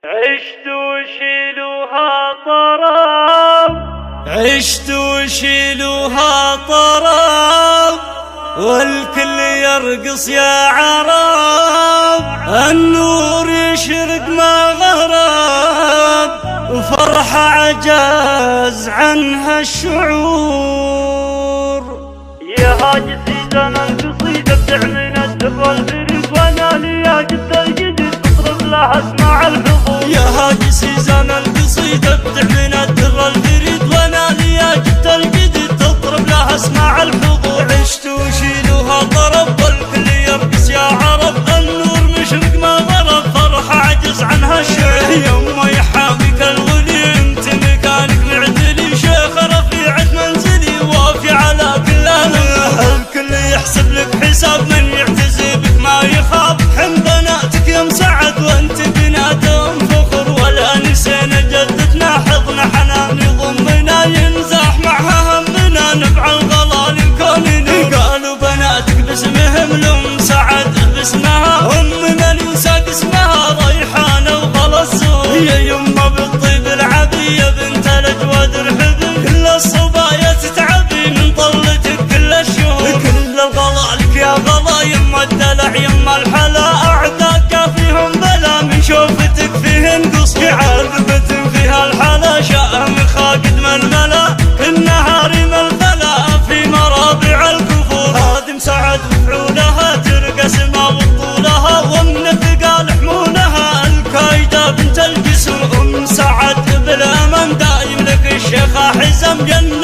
عشت وشيلوها طراب، عشت وشيلوها طراب، والكل يرقص يا عرب. النور يشرق ما غرب، وفرحة عجاز عنها الشعور. يا هاجس زمن قصيدة بتعمل الدر والبرد، وانا ليا جد الجديد تطرب لها اسمع الحضور. يا هاجس زمن قصيدة بتعمل الدر البرد، وانا ليا جد الجديد تطرب لها اسمع الحضور. عشت وشيلوها طرب، والكل يرقص يا عرب. النور مشرق ما غرب، فرحة عجز عنها الشعور. يما يحاميك الغلي، انت مكانك معدلي، شيخ رفيعة منزلي وافي على كل الكل يحسب لك حساب، من يعتزي بك ما يخاف. حم بناتك يا مسعد، وانت بناتهم فخر. ولا نسينا جدتنا، حضنا حنان يضمنا، ينزاح معها همنا، نفع الغلا للكون نور. قالوا بناتك باسمهم، لام سعد باسمها، امنا اليساق اسمها ريحانه وغلا الزور. يا يما بالطيب العبيه، بنت الاجواد رحبي، كل الصبايا تتعبي من طلتك كل الشهور. كل الغلا لك يا غلا، يما الدلع يما الحلا، اعداك فيهم بلا، من شوفتك فيهن قصور. عذبة فيها الحلا، شأم خاقد من الملا، كل نهاري من الفلا في مرابع الكفور. هادم سعد وفعولها، ترقص ما بطولها، ومن الثقال حمولها، الكايدة بنت الجسور. ام سعد بالامان دايم لك الشيخة حزم جنة